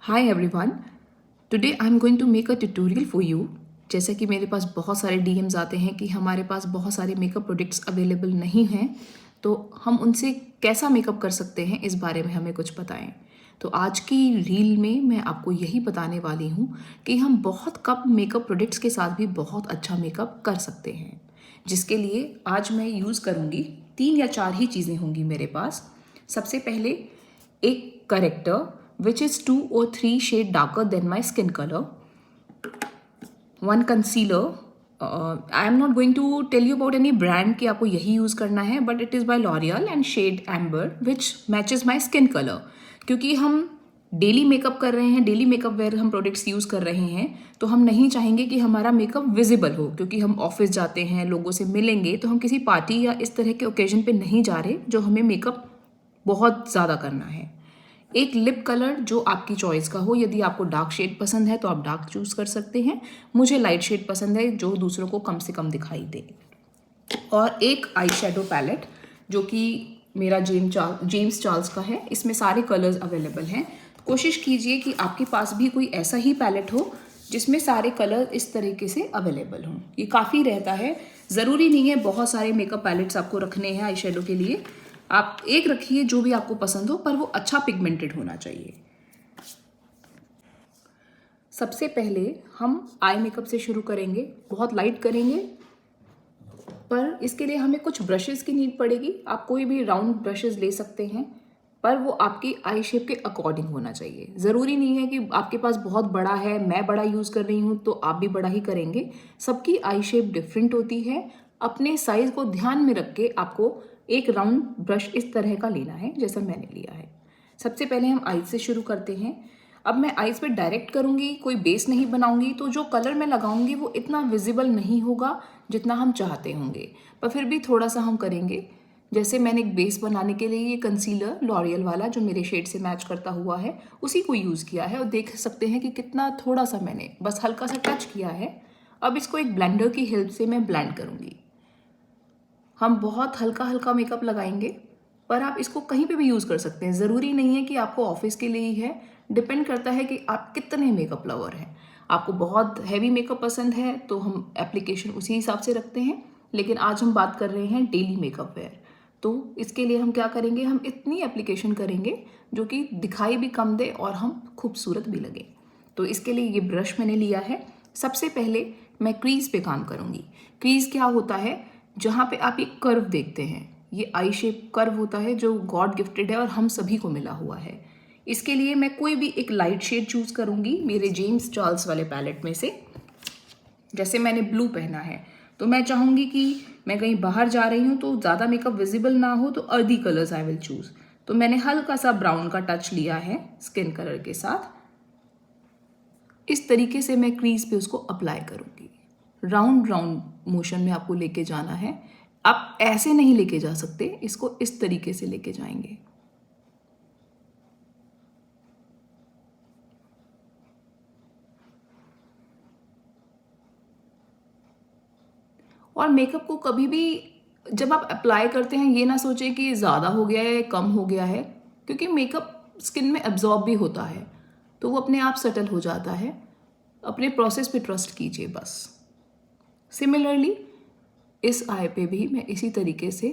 Hi everyone, today I'm going to make a tutorial for you। जैसे कि मेरे पास बहुत सारे DMs आते हैं कि हमारे पास बहुत सारे मेकअप प्रोडक्ट्स अवेलेबल नहीं हैं, तो हम उनसे कैसा मेकअप कर सकते हैं इस बारे में हमें कुछ बताएं। तो आज की रील में मैं आपको यही बताने वाली हूँ कि हम बहुत कम मेकअप प्रोडक्ट्स के साथ भी बहुत अच्छा मेकअप कर सकते हैं, जिसके लिए आज मैं यूज़ करूँगी 3 या 4 ही चीज़ें होंगी मेरे पास। सबसे पहले एक character which is 2 or 3 shade darker than my skin color, one concealer। I am not going to tell you about any brand कि आपको यही यूज़ करना है, but it is by L'Oreal and shade Amber which matches my skin color। क्योंकि हम daily makeup कर रहे हैं, डेली मेकअप वेयर हम प्रोडक्ट्स यूज़ कर रहे हैं, तो हम नहीं चाहेंगे कि हमारा मेकअप विजिबल हो, क्योंकि हम ऑफिस जाते हैं, लोगों से मिलेंगे, तो हम किसी पार्टी या इस तरह के ओकेजन पे नहीं जा रहे जो हमें मेकअप बहुत ज़्यादा करना है। एक लिप कलर जो आपकी चॉइस का हो, यदि आपको डार्क शेड पसंद है तो आप डार्क चूज़ कर सकते हैं। मुझे लाइट शेड पसंद है जो दूसरों को कम से कम दिखाई दे। और एक आई शेडो पैलेट जो कि मेरा जेम्स चार्ल्स का है। इसमें सारे कलर्स अवेलेबल हैं। कोशिश कीजिए कि आपके पास भी कोई ऐसा ही पैलेट हो जिसमें सारे कलर इस तरीके से अवेलेबल हों। ये काफ़ी रहता है, ज़रूरी नहीं है बहुत सारे मेकअप पैलेट्स आपको रखने हैं आई शेडो के लिए। आप एक रखिए जो भी आपको पसंद हो, पर वो अच्छा पिगमेंटेड होना चाहिए। सबसे पहले हम आई मेकअप से शुरू करेंगे, बहुत लाइट करेंगे, पर इसके लिए हमें कुछ ब्रशेस की नीड पड़ेगी। आप कोई भी राउंड ब्रशेस ले सकते हैं, पर वो आपकी आई शेप के अकॉर्डिंग होना चाहिए। ज़रूरी नहीं है कि आपके पास बहुत बड़ा है, मैं बड़ा यूज़ कर रही हूँ तो आप भी बड़ा ही करेंगे। सबकी आई शेप डिफरेंट होती है। अपने साइज़ को ध्यान में रख के आपको एक राउंड ब्रश इस तरह का लेना है जैसा मैंने लिया है। सबसे पहले हम आईज से शुरू करते हैं। अब मैं आईज पे डायरेक्ट करूँगी, कोई बेस नहीं बनाऊँगी, तो जो कलर मैं लगाऊँगी वो इतना विजिबल नहीं होगा जितना हम चाहते होंगे, पर फिर भी थोड़ा सा हम करेंगे। जैसे मैंने एक बेस बनाने के लिए ये कंसीलर लॉरियल वाला जो मेरे शेड से मैच करता हुआ है, उसी को यूज़ किया है। और देख सकते हैं कि कितना थोड़ा सा मैंने बस हल्का सा टच किया है। अब इसको एक ब्लेंडर की हेल्प से मैं ब्लेंड करूँगी। हम बहुत हल्का हल्का मेकअप लगाएंगे, पर आप इसको कहीं पे भी यूज़ कर सकते हैं। ज़रूरी नहीं है कि आपको ऑफिस के लिए ही है, डिपेंड करता है कि आप कितने मेकअप लवर हैं। आपको बहुत हैवी मेकअप पसंद है तो हम एप्लीकेशन उसी हिसाब से रखते हैं, लेकिन आज हम बात कर रहे हैं डेली मेकअप वेयर। तो इसके लिए हम क्या करेंगे, हम इतनी एप्लीकेशन करेंगे जो कि दिखाई भी कम दे और हम खूबसूरत भी लगे। तो इसके लिए ये ब्रश मैंने लिया है। सबसे पहले मैं क्रीज पे काम करूँगी। क्रीज क्या होता है, जहाँ पे आप एक कर्व देखते हैं, ये आई शेप कर्व होता है जो गॉड गिफ्टेड है और हम सभी को मिला हुआ है। इसके लिए मैं कोई भी एक लाइट शेड चूज़ करूँगी मेरे जेम्स चार्ल्स वाले पैलेट में से। जैसे मैंने ब्लू पहना है, तो मैं चाहूँगी कि मैं कहीं बाहर जा रही हूँ तो ज़्यादा मेकअप विजिबल ना हो, तो earthy colours I will choose. तो मैंने हल्का सा ब्राउन का टच लिया है स्किन कलर के साथ। इस तरीके से मैं क्रीज पे उसको अप्लाई करूँगी। राउंड राउंड मोशन में आपको लेके जाना है। आप ऐसे नहीं लेके जा सकते, इसको इस तरीके से लेके जाएंगे। और मेकअप को कभी भी जब आप अप्लाई करते हैं ये ना सोचें कि ज़्यादा हो गया है कम हो गया है, क्योंकि मेकअप स्किन में एब्जॉर्ब भी होता है तो वो अपने आप सेटल हो जाता है। अपने प्रोसेस पे ट्रस्ट कीजिए बस। सिमिलरली इस आई पे भी मैं इसी तरीके से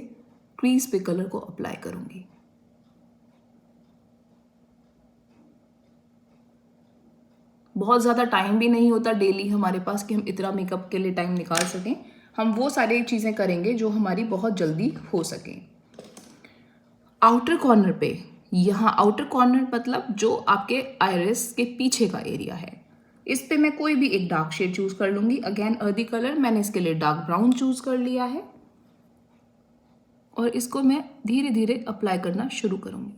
क्रीज पे कलर को अप्लाई करूंगी। बहुत ज़्यादा टाइम भी नहीं होता डेली हमारे पास कि हम इतना मेकअप के लिए टाइम निकाल सकें। हम वो सारी चीज़ें करेंगे जो हमारी बहुत जल्दी हो सकें। आउटर कॉर्नर पे, यहाँ आउटर कॉर्नर मतलब जो आपके आइरिस के पीछे का एरिया है, इस पे मैं कोई भी एक डार्क शेड चूज कर लूंगी। अगेन अर्दी कलर, मैंने इसके लिए डार्क ब्राउन चूज कर लिया है और इसको मैं धीरे धीरे अप्लाई करना शुरू करूंगी।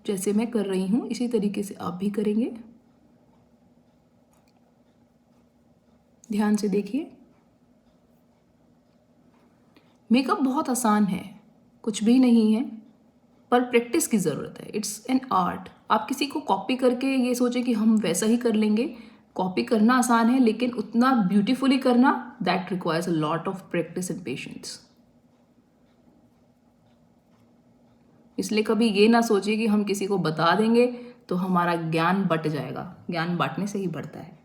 जैसे मैं कर रही हूँ इसी तरीके से आप भी करेंगे। ध्यान से देखिए। मेकअप बहुत आसान है, कुछ भी नहीं है, पर प्रैक्टिस की ज़रूरत है। It's an art. आप किसी को कॉपी करके ये सोचें कि हम वैसा ही कर लेंगे। कॉपी करना आसान है, लेकिन उतना ब्यूटीफुली करना, that requires a lot of practice and patience. इसलिए कभी ये ना सोचिए कि हम किसी को बता देंगे तो हमारा ज्ञान बट जाएगा। ज्ञान बांटने से ही बढ़ता है।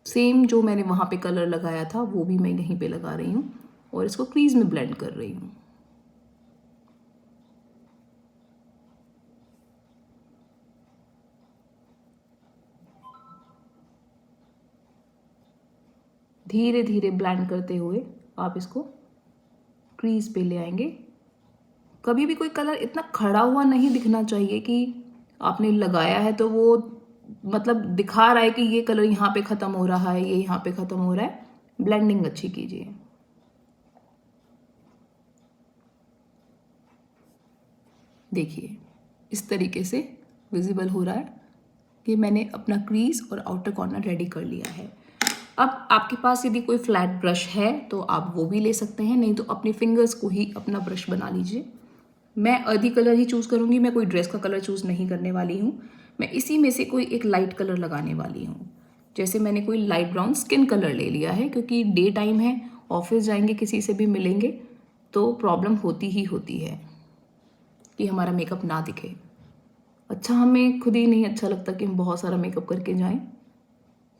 सेम जो मैंने वहाँ पे कलर लगाया था वो भी मैं यहीं पे लगा रही हूँ और इसको क्रीज में ब्लेंड कर रही हूँ। धीरे धीरे ब्लेंड करते हुए आप इसको क्रीज पे ले आएंगे। कभी भी कोई कलर इतना खड़ा हुआ नहीं दिखना चाहिए कि आपने लगाया है तो वो मतलब दिखा रहा है कि ये कलर यहाँ पे ख़त्म हो रहा है, ये यहाँ पे ख़त्म हो रहा है। ब्लेंडिंग अच्छी कीजिए। देखिए इस तरीके से विजिबल हो रहा है कि मैंने अपना क्रीज और आउटर कॉर्नर रेडी कर लिया है। अब आपके पास यदि कोई फ्लैट ब्रश है तो आप वो भी ले सकते हैं, नहीं तो अपने फिंगर्स को ही अपना ब्रश बना लीजिए। मैं अर्दी कलर ही चूज़ करूँगी, मैं कोई ड्रेस का कलर चूज़ नहीं करने वाली हूँ। मैं इसी में से कोई एक लाइट कलर लगाने वाली हूँ। जैसे मैंने कोई लाइट ब्राउन स्किन कलर ले लिया है, क्योंकि डे टाइम है, ऑफिस जाएंगे, किसी से भी मिलेंगे तो प्रॉब्लम होती ही होती है कि हमारा मेकअप ना दिखे। अच्छा, हमें खुद ही नहीं अच्छा लगता कि हम बहुत सारा मेकअप करके जाएं।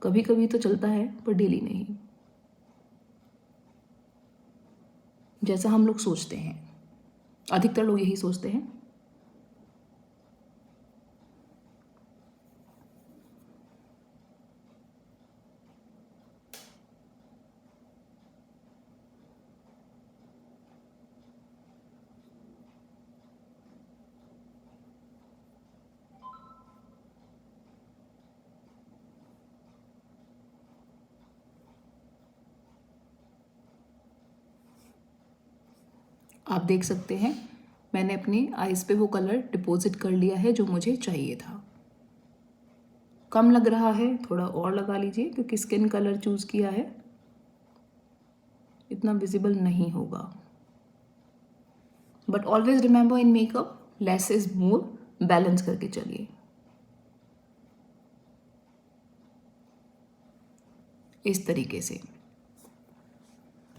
कभी कभी तो चलता है पर डेली नहीं, जैसा हम लोग सोचते हैं। अधिकतर लोग यही सोचते हैं। आप देख सकते हैं मैंने अपनी आईज पे वो कलर डिपॉजिट कर लिया है जो मुझे चाहिए था। कम लग रहा है, थोड़ा और लगा लीजिए, क्योंकि स्किन कलर चूज़ किया है, इतना विजिबल नहीं होगा। But always remember in makeup less is more, balance करके चलिए। इस तरीके से।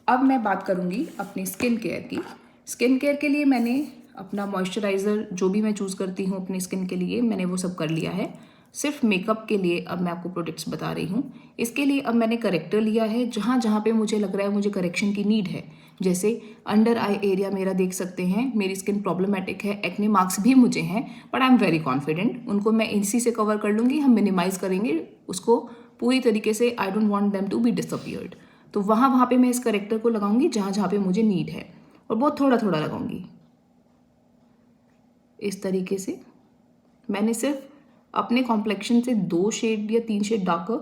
अब मैं बात करूंगी अपनी स्किन केयर की। स्किन केयर के लिए मैंने अपना मॉइस्चराइज़र जो भी मैं चूज़ करती हूँ अपनी स्किन के लिए, मैंने वो सब कर लिया है। सिर्फ मेकअप के लिए अब मैं आपको प्रोडक्ट्स बता रही हूँ। इसके लिए अब मैंने करेक्टर लिया है, जहाँ जहाँ पे मुझे लग रहा है मुझे करेक्शन की नीड है। जैसे अंडर आई एरिया मेरा देख सकते हैं, मेरी स्किन प्रॉब्लमेटिक है, एक्ने मार्क्स भी मुझे हैं, but I am very confident, उनको मैं इसी से कवर कर लूँगी। हम मिनिमाइज़ करेंगे उसको पूरी तरीके से। I don't want them to be disappeared. तो वहाँ पे मैं इस करेक्टर को लगाऊंगी जहाँ जहाँ पे मुझे नीड है, और बहुत थोड़ा थोड़ा लगाऊंगी। इस तरीके से मैंने सिर्फ अपने कॉम्प्लेक्शन से 2 शेड या 3 शेड डार्कर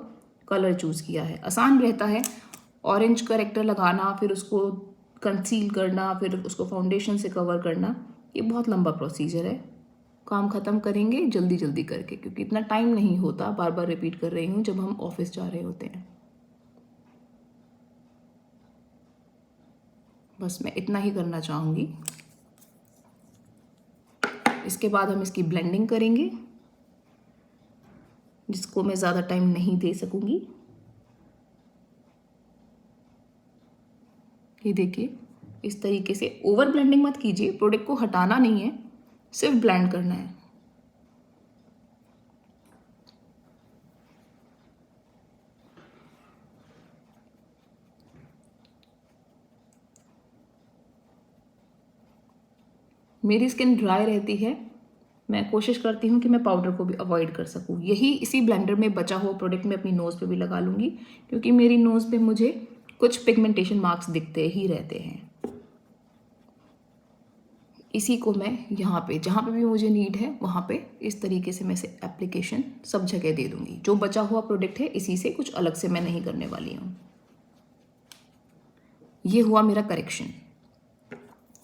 कलर चूज़ किया है। आसान रहता है ऑरेंज करेक्टर लगाना, फिर उसको कंसील करना, फिर उसको फाउंडेशन से कवर करना, ये बहुत लंबा प्रोसीजर है। काम ख़त्म करेंगे जल्दी जल्दी करके, क्योंकि इतना टाइम नहीं होता, बार बार रिपीट कर रही हूँ, जब हम ऑफिस जा रहे होते हैं। बस मैं इतना ही करना चाहूँगी। इसके बाद हम इसकी ब्लेंडिंग करेंगे, जिसको मैं ज़्यादा टाइम नहीं दे सकूँगी। ये देखिए इस तरीके से। ओवर ब्लेंडिंग मत कीजिए, प्रोडक्ट को हटाना नहीं है, सिर्फ ब्लेंड करना है। मेरी स्किन ड्राई रहती है, मैं कोशिश करती हूँ कि मैं पाउडर को भी अवॉइड कर सकूँ। यही इसी ब्लेंडर में बचा हुआ प्रोडक्ट मैं अपनी नोज़ पे भी लगा लूँगी, क्योंकि मेरी नोज़ पे मुझे कुछ पिगमेंटेशन मार्क्स दिखते ही रहते हैं। इसी को मैं यहाँ पे जहाँ पे भी मुझे नीड है वहाँ पे इस तरीके से मैं से एप्लीकेशन सब जगह दे दूँगी। जो बचा हुआ प्रोडक्ट है इसी से, कुछ अलग से मैं नहीं करने वाली हूँ। ये हुआ मेरा करेक्शन।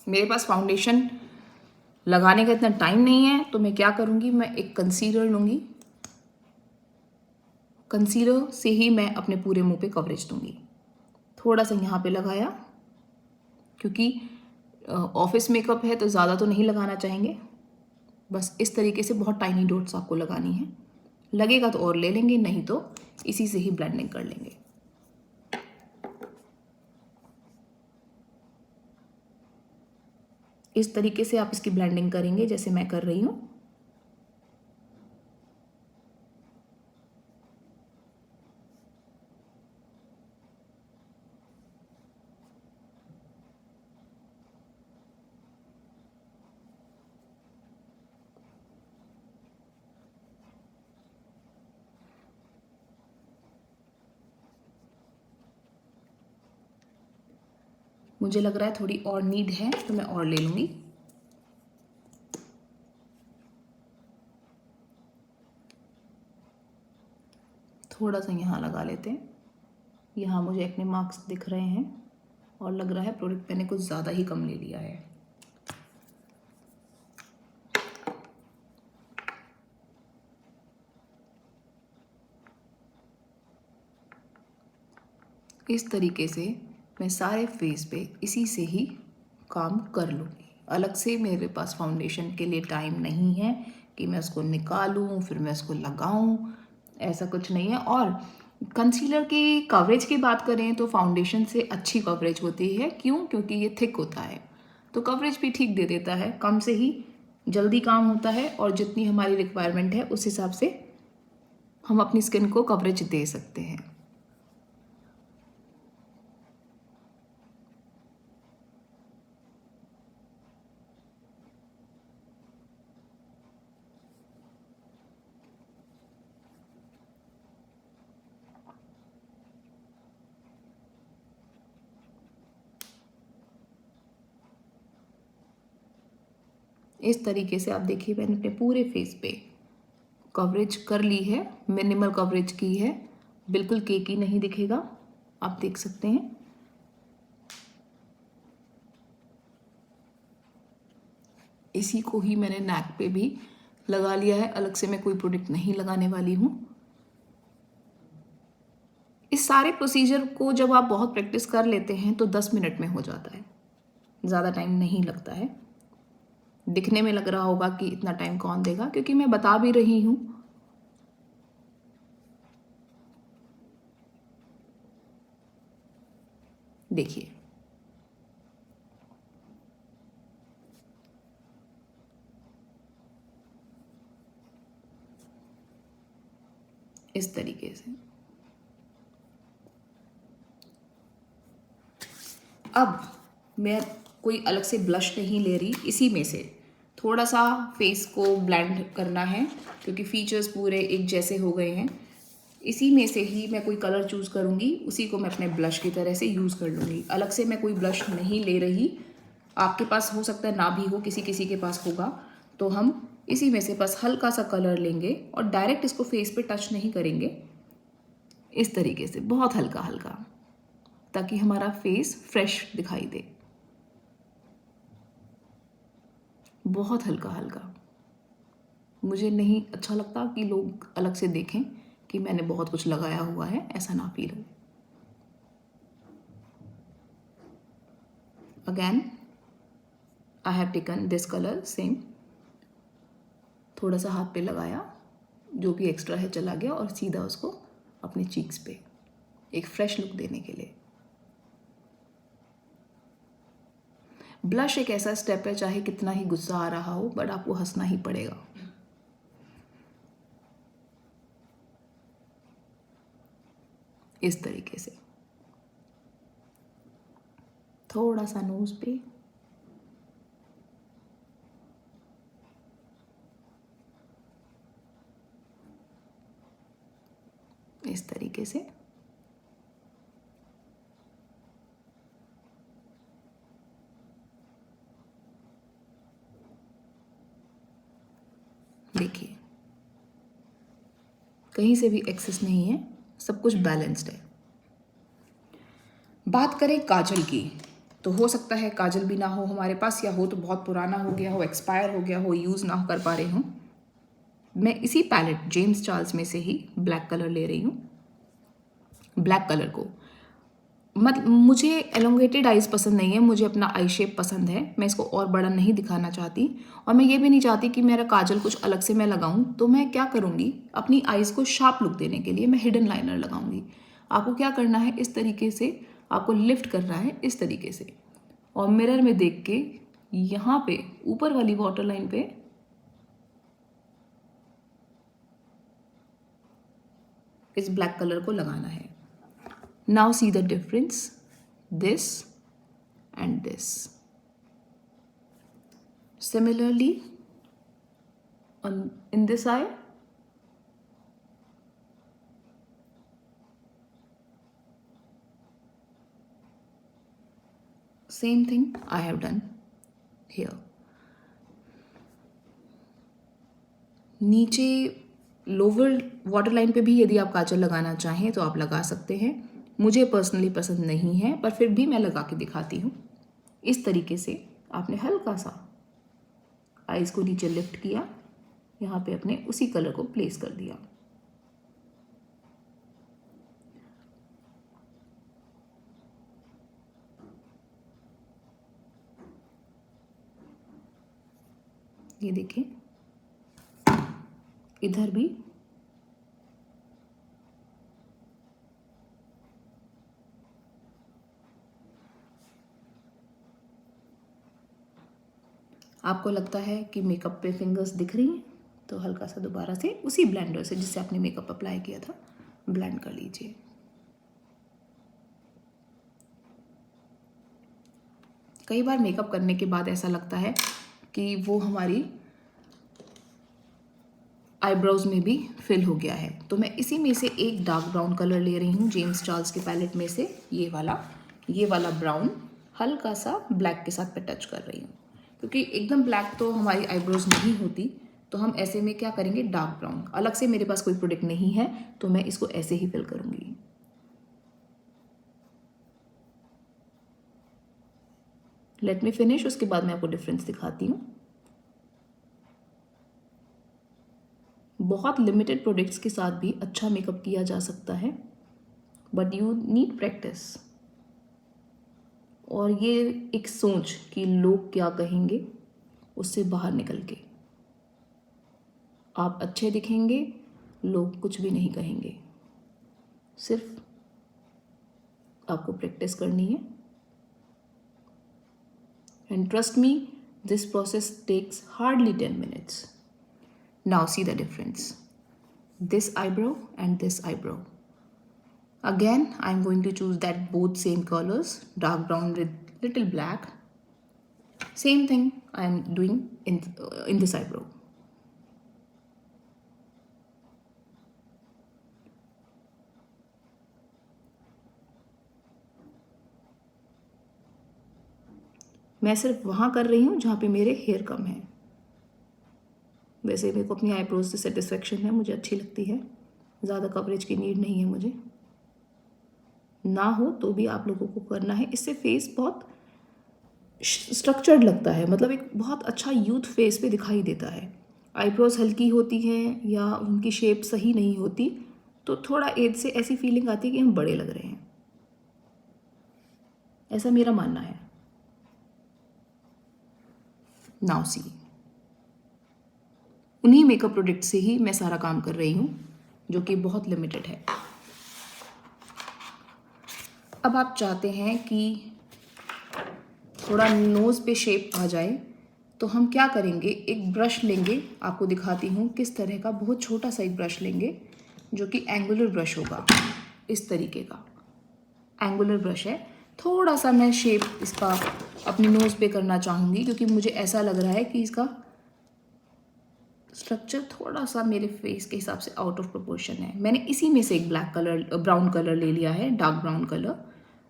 मेरे पास फाउंडेशन लगाने का इतना टाइम नहीं है, तो मैं क्या करूँगी, मैं एक कंसीलर लूँगी। कंसीलर से ही मैं अपने पूरे मुंह पे कवरेज दूँगी। थोड़ा सा यहाँ पे लगाया, क्योंकि ऑफिस मेकअप है तो ज़्यादा तो नहीं लगाना चाहेंगे। बस इस तरीके से बहुत टाइनी डॉट्स आपको लगानी है। लगेगा तो और ले लेंगे, नहीं तो इसी से ही ब्लेंडिंग कर लेंगे। इस तरीके से आप इसकी ब्लेंडिंग करेंगे जैसे मैं कर रही हूँ। मुझे लग रहा है थोड़ी और नीड है तो मैं और ले लूँगी। थोड़ा सा यहाँ लगा लेते हैं। यहाँ मुझे एक्ने मार्क्स दिख रहे हैं और लग रहा है प्रोडक्ट मैंने कुछ ज़्यादा ही कम ले लिया है। इस तरीके से मैं सारे फेस पे इसी से ही काम कर लूँगी। अलग से मेरे पास फाउंडेशन के लिए टाइम नहीं है कि मैं उसको निकालूं फिर मैं उसको लगाऊं, ऐसा कुछ नहीं है। और कंसीलर की कवरेज की बात करें तो फाउंडेशन से अच्छी कवरेज होती है। क्यों? क्योंकि ये थिक होता है तो कवरेज भी ठीक दे देता है। कम से ही जल्दी काम होता है और जितनी हमारी रिक्वायरमेंट है उस हिसाब से हम अपनी स्किन को कवरेज दे सकते हैं। इस तरीके से आप देखिए मैंने अपने पूरे फेस पे कवरेज कर ली है, मिनिमल कवरेज की है, बिल्कुल केकी नहीं दिखेगा, आप देख सकते हैं। इसी को ही मैंने नेक पे भी लगा लिया है, अलग से मैं कोई प्रोडक्ट नहीं लगाने वाली हूँ। इस सारे प्रोसीजर को जब आप बहुत प्रैक्टिस कर लेते हैं तो 10 मिनट में हो जाता है, ज़्यादा टाइम नहीं लगता है। दिखने में लग रहा होगा कि इतना टाइम कौन देगा, क्योंकि मैं बता भी रही हूँ। देखिए इस तरीके से। अब मैं कोई अलग से ब्लश नहीं ले रही, इसी में से थोड़ा सा फेस को ब्लेंड करना है क्योंकि फीचर्स पूरे एक जैसे हो गए हैं। इसी में से ही मैं कोई कलर चूज़ करूँगी, उसी को मैं अपने ब्लश की तरह से यूज़ कर लूँगी। अलग से मैं कोई ब्लश नहीं ले रही। आपके पास हो सकता है ना भी हो, किसी किसी के पास होगा, तो हम इसी में से बस हल्का सा कलर लेंगे और डायरेक्ट इसको फेस पे टच नहीं करेंगे। इस तरीके से बहुत हल्का हल्का, ताकि हमारा फेस फ्रेश दिखाई दे। बहुत हल्का हल्का। मुझे नहीं अच्छा लगता कि लोग अलग से देखें कि मैंने बहुत कुछ लगाया हुआ है, ऐसा ना फील हो। Again I have taken this colour same, थोड़ा सा हाथ पे लगाया, जो भी एक्स्ट्रा है चला गया और सीधा उसको अपने चीक्स पे एक फ्रेश लुक देने के लिए। ब्लश एक ऐसा स्टेप है, चाहे कितना ही गुस्सा आ रहा हो बट आपको हंसना ही पड़ेगा। इस तरीके से थोड़ा सा नोज पे, इस तरीके से। देखिए कहीं से भी एक्सेस नहीं है, सब कुछ बैलेंस्ड है। बात करें काजल की, तो हो सकता है काजल भी ना हो हमारे पास, या हो तो बहुत पुराना हो गया हो, एक्सपायर हो गया हो, यूज़ ना कर पा रहे हूँ। मैं इसी पैलेट जेम्स चार्ल्स में से ही ब्लैक कलर ले रही हूँ। ब्लैक कलर को मुझे एलोंगेटेड आइज़ पसंद नहीं है, मुझे अपना आई शेप पसंद है। मैं इसको और बड़ा नहीं दिखाना चाहती और मैं ये भी नहीं चाहती कि मेरा काजल कुछ अलग से मैं लगाऊं। तो मैं क्या करूँगी, अपनी आइज़ को शार्प लुक देने के लिए मैं हिडन लाइनर लगाऊंगी। आपको क्या करना है, इस तरीके से आपको लिफ्ट करना है, इस तरीके से, और मिरर में देख के यहाँ पे ऊपर वाली वाटर लाइन पे इस ब्लैक कलर को लगाना है। Now see the difference, this and this. Similarly in this eye, same thing I have done here. नीचे लोअर वाटर लाइन पे भी यदि आप काजल लगाना चाहें तो आप लगा सकते हैं। मुझे पर्सनली पसंद नहीं है, पर फिर भी मैं लगा के दिखाती हूँ। इस तरीके से आपने हल्का सा आईज को नीचे लिफ्ट किया, यहाँ पे अपने उसी कलर को प्लेस कर दिया। ये देखिए, इधर भी आपको लगता है कि मेकअप पे फिंगर्स दिख रही हैं, तो हल्का सा दोबारा से उसी ब्लेंडर से जिससे आपने मेकअप अप्लाई किया था ब्लेंड कर लीजिए। कई बार मेकअप करने के बाद ऐसा लगता है कि वो हमारी आईब्रोज में भी फिल हो गया है, तो मैं इसी में से एक डार्क ब्राउन कलर ले रही हूँ जेम्स चार्ल्स के पैलेट में से। ये वाला ब्राउन हल्का सा ब्लैक के साथ पे टच कर रही हूँ, क्योंकि एकदम ब्लैक तो हमारी आईब्रोज नहीं होती, तो हम ऐसे में क्या करेंगे, डार्क ब्राउन। अलग से मेरे पास कोई प्रोडक्ट नहीं है, तो मैं इसको ऐसे ही फिल करूँगी। लेट मी फिनिश, उसके बाद मैं आपको डिफरेंस दिखाती हूँ। बहुत लिमिटेड प्रोडक्ट्स के साथ भी अच्छा मेकअप किया जा सकता है, बट यू नीड प्रैक्टिस। और ये एक सोच कि लोग क्या कहेंगे, उससे बाहर निकल के आप अच्छे दिखेंगे, लोग कुछ भी नहीं कहेंगे। सिर्फ आपको प्रैक्टिस करनी है। And trust me, this process takes hardly 10 minutes. Now see the difference. This eyebrow and this eyebrow. Again, I'm going to choose that both same colors, dark brown with little black. Same thing I'm doing in this eyebrow. मैं सिर्फ वहाँ कर रही हूँ जहाँ पे मेरे hair कम है। वैसे मेरे को अपनी आईब्रोज से सेटिस्फेक्शन है, मुझे अच्छी लगती है, ज़्यादा कवरेज की नीड नहीं है मुझे। ना हो तो भी आप लोगों को करना है, इससे फेस बहुत स्ट्रक्चर्ड लगता है, मतलब एक बहुत अच्छा यूथ फेस पे दिखाई देता है। आईब्रोज हल्की होती हैं या उनकी शेप सही नहीं होती, तो थोड़ा एज से ऐसी फीलिंग आती है कि हम बड़े लग रहे हैं, ऐसा मेरा मानना है। नाउ सी, उन्हीं मेकअप प्रोडक्ट से ही मैं सारा काम कर रही हूँ, जो कि बहुत लिमिटेड है। अब आप चाहते हैं कि थोड़ा नोज़ पे शेप आ जाए, तो हम क्या करेंगे, एक ब्रश लेंगे, आपको दिखाती हूँ किस तरह का। बहुत छोटा सा एक ब्रश लेंगे जो कि एंगुलर ब्रश होगा, इस तरीके का एंगुलर ब्रश है। थोड़ा सा मैं शेप इसका अपनी नोज़ पे करना चाहूँगी, क्योंकि मुझे ऐसा लग रहा है कि इसका स्ट्रक्चर थोड़ा सा मेरे फेस के हिसाब से आउट ऑफ प्रोपोर्शन है। मैंने इसी में से एक ब्राउन कलर ले लिया है, डार्क ब्राउन कलर।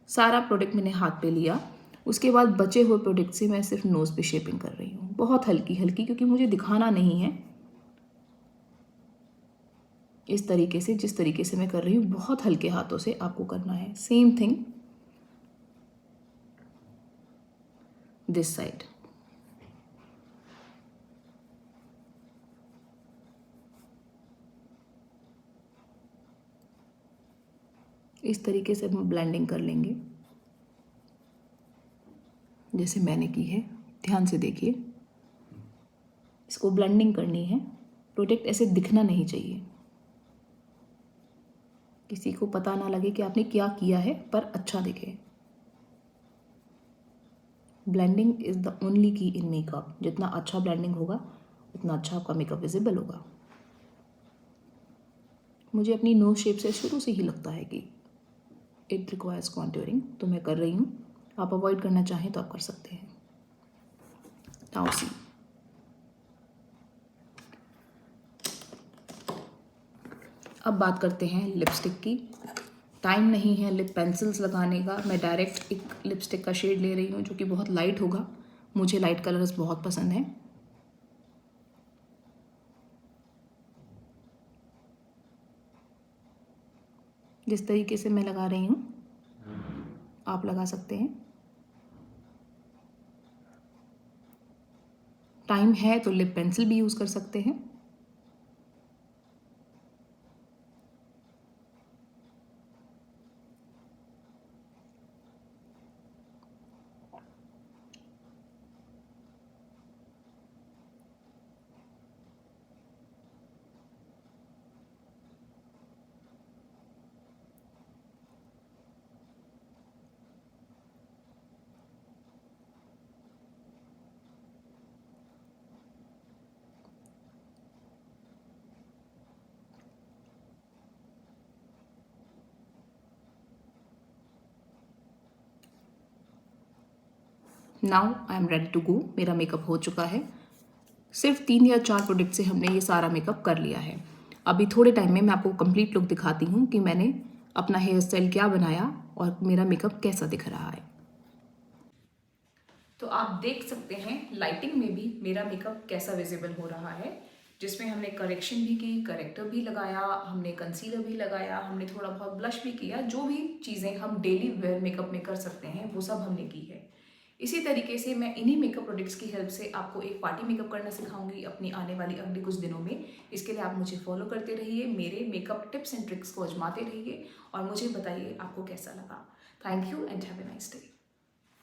सारा प्रोडक्ट मैंने हाथ पे लिया, उसके बाद बचे हुए प्रोडक्ट से मैं सिर्फ नोज़ पे शेपिंग कर रही हूँ, बहुत हल्की हल्की, क्योंकि मुझे दिखाना नहीं है। इस तरीके से, जिस तरीके से मैं कर रही हूँ, बहुत हल्के हाथों से आपको करना है। Same thing this side. इस तरीके से हम ब्लेंडिंग कर लेंगे, जैसे मैंने की है। ध्यान से देखिए, इसको ब्लेंडिंग करनी है। प्रोडक्ट ऐसे दिखना नहीं चाहिए, किसी को पता ना लगे कि आपने क्या किया है, पर अच्छा दिखे। ब्लेंडिंग इज़ द ओनली की इन मेकअप। जितना अच्छा ब्लेंडिंग होगा उतना अच्छा आपका मेकअप विजिबल होगा। मुझे अपनी नोज शेप से शुरू से ही लगता है कि इट रिक्वायर्स कॉन्ट्योरिंग, तो मैं कर रही हूँ। आप अवॉइड करना चाहें तो आप कर सकते हैं। नाउ सी, अब बात करते हैं लिपस्टिक की। टाइम नहीं है लिप पेंसिल्स लगाने का, मैं डायरेक्ट एक लिपस्टिक का शेड ले रही हूँ जो कि बहुत लाइट होगा। मुझे लाइट कलर्स बहुत पसंद हैं। जिस तरीके से मैं लगा रही हूँ आप लगा सकते हैं। टाइम है तो लिप पेंसिल भी यूज़ कर सकते हैं। Now I am ready to go. मेरा मेकअप हो चुका है। सिर्फ 3 या 4 प्रोडक्ट से हमने ये सारा मेकअप कर लिया है। अभी थोड़े टाइम में मैं आपको कंप्लीट लुक दिखाती हूँ कि मैंने अपना हेयर स्टाइल क्या बनाया और मेरा मेकअप कैसा दिख रहा है। तो आप देख सकते हैं लाइटिंग में भी मेरा मेकअप कैसा विजिबल हो रहा है, जिसमें हमने करेक्शन भी की, करेक्टर भी लगाया, हमने कंसीलर भी लगाया, हमने थोड़ा बहुत ब्लश भी किया। जो भी चीज़ें हम डेली वेयर मेकअप में कर सकते हैं वो सब हमने की है। इसी तरीके से मैं इन्हीं मेकअप प्रोडक्ट्स की हेल्प से आपको एक पार्टी मेकअप करना सिखाऊंगी अपनी आने वाली अगले कुछ दिनों में। इसके लिए आप मुझे फॉलो करते रहिए, मेरे मेकअप टिप्स एंड ट्रिक्स को आजमाते रहिए और मुझे बताइए आपको कैसा लगा। Thank you and have a nice day.